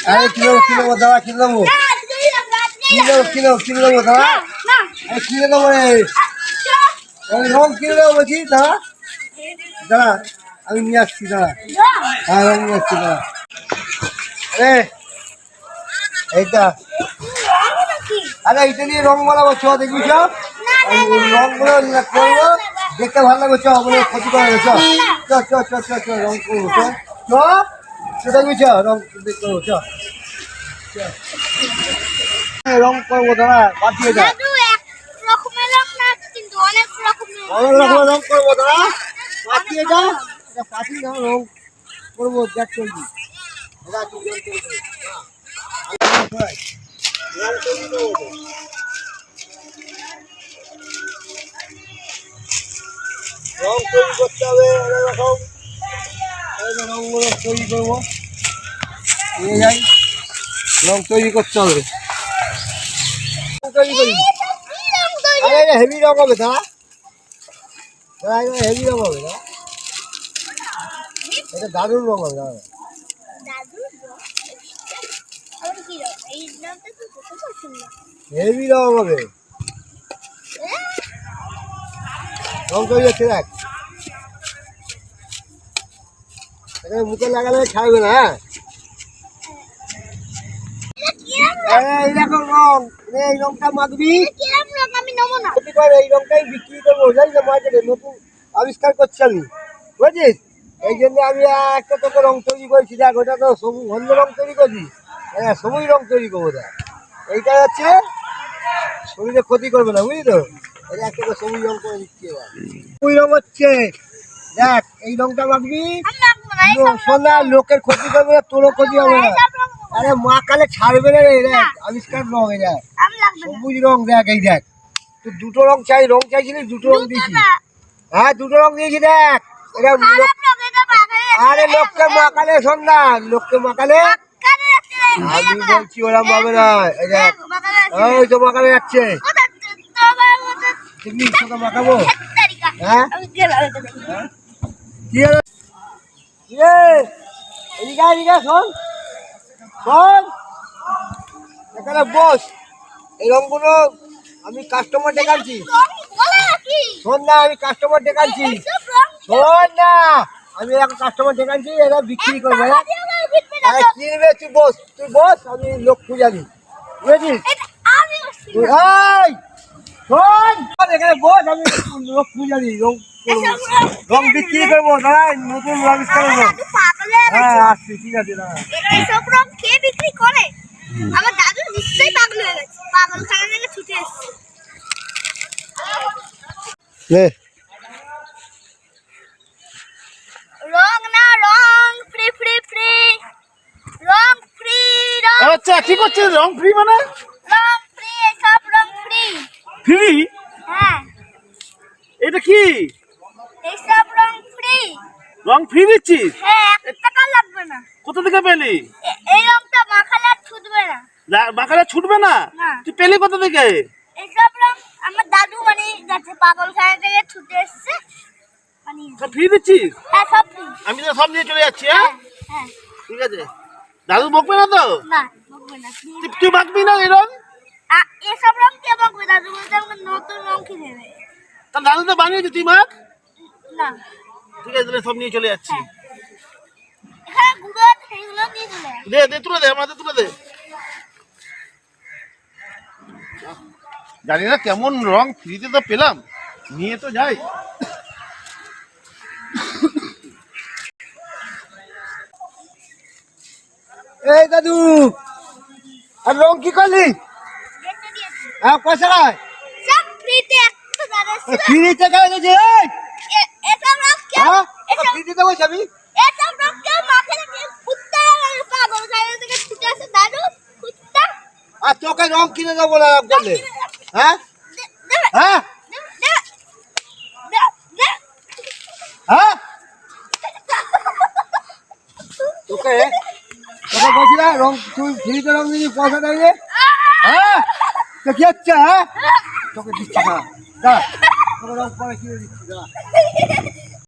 আরে কিলো দাদা কিলো দেবো কিলো দেবো দাদা কিলো দেবো রে রং কিলো দেবো বলছি দাদা দাদা আমি নিয়ে আসছি দাদা হ্যাঁ রং নিয়ে আসছি দাদা আরে এইটা আরে এইটা নিয়ে রং মালাবো চ দেখবি চ রংগুলো করবো দেখতে ভালো লাগবে চ বলে ক্ষতি করে চ রং করবো চ দেখবি চ রং করবো চ রং করবো দাদা পাঠিয়ে যা অনেক রকমের রং করবো দাদা পাঠিয়ে যা পাঠিয়ে যা রং করবো দেখ চলবি রং তৈরি করতে হবে অনেক রকম রংগুলো তৈরি করবো নিয়ে যাই রং তৈরি করতে হবে তৈরি করি আরে হেভি রং হবে দাদা হেভি রং হবে দাদা এটা দারুণ রং হবে দাদা হেভি রং হবে রং তৈরি হচ্ছে দেখ এখানে মুখে লাগালে ছাড়বে না হ্যাঁ এইরকম রং এই রংটা মাখবি এই রংটাই বিক্রি করবো জানিস না মার্কেটে নতুন আবিষ্কার করছি আমি বুঝছিস এই জন্য আমি একটা তোকে রং তৈরি করেছি দেখ ওটা তো সবুজ অন্য রং তৈরি করছি হ্যাঁ সবুজ রং তৈরি করবো দেখ এইটা হচ্ছে শরীরে ক্ষতি করবে না বুঝলি তো এটা একটা সবুজ রং করে দিচ্ছি এবার সবুজ রং হচ্ছে দেখ এই রংটা মাখবি শোনা লোকের ক্ষতি করবে না তোরও ক্ষতি হবে না আরে মা কালে ছাড়বে না রে দেখ আবিষ্কার রং এই দেখ সবুজ রং দেখ এই দেখ তুই দুটো রং চাইছিলি দুটো রং দিয়েছি হ্যাঁ দুটো রং দিয়েছি দেখ এটা আরে লোককে মাখালে শোন না লোককে মাখালে আমি বলছি ওরা পাবে না এই দেখ ওই তো মাখালে যাচ্ছে মাখাবো হ্যাঁ শোন শোন এখানে বস এই রংগুলো আমি কাস্টমার ডেকাচ্ছি শোন না আমি কাস্টমার ডেকাচ্ছি শোন না আমি এখন কাস্টমার ডেকাচ্ছি এরা বিক্রি করবে কিনবে তুই বস আমি লোক খুঁজাবি বুঝেছিস শোন এখানে বস আমি লোক খুঁজাবি রং বিক্রি করবো দাদা নতুন আবিষ্কার করবো হ্যাঁ আসছি ঠিক আছে দাদা এসব রং কে বিক্রি করে আমার দাদু নিশ্চয়ই পাগল হয়ে গেছে পাগলখানা থেকে ছুটে এসেছে রং না রং ফ্রি ফ্রি ফ্রি রং ফ্রি রং আচ্ছা কি করছিস রং ফ্রি মানে রং ফ্রি সব রং ফ্রি ফ্রি হ্যাঁ এটা কি এইসব রং ফ্রি রং ফ্রি দিচ্ছিস হ্যাঁ 1 টাকা লাগবে না কোথা থেকে পেলি এই রংটা মাখালে আর ছুটবে না মাখালে ছুটবে না তুই পেলি কোথা থেকে এইসব রং আমার দাদু মানে গেছে পাগলখানা থেকে ছুটে এসেছে মানে সব ফ্রি দিচ্ছিস হ্যাঁ সব ফ্রি আমি তো সব নিয়ে চলে যাচ্ছি হ্যাঁ হ্যাঁ ঠিক আছে দাদু বকবে না তো না বকবে না তুই মাখবি না এই রং এসব রং কে বকবে দাদু বলতে আমাকে নতুন রং কিনে দেবে তা দাদু তো বানিয়েছে তুই মাখ না ঠিক আছে তাহলে সব নিয়ে চলে যাচ্ছি এখানে গুঁড়ো সেইগুলো নিয়ে চলে দে তুলে দে আমাদের তুলে দে জানি না কেমন রং ফ্রিতে তো পেলাম নিয়ে তো যাই এই দাদু আর রং কি করলি হ্যাঁ পয়সা নাই সব ফ্রিতে একটা দাদা ফ্রিতে কেন দিয়েছে এসব রং কে হ্যাঁ ফ্রিতে দেবো আমি এসব রং কে মাখলে কি কুত্তা পাগলখানা থেকে ছুটে আসে দাদু কুত্তা আর তোকে রং কিনে দেবো না বললে হ্যাঁ হ্যাঁ হ্যাঁ তোকে বলছি না রং তুই ফ্রিতে রং দিবি পয়সা দেবে হ্যাঁ তো কি হচ্ছে হ্যাঁ তোকে দিচ্ছি না তোকে রং পরে কিনে দিচ্ছি দাঁড়া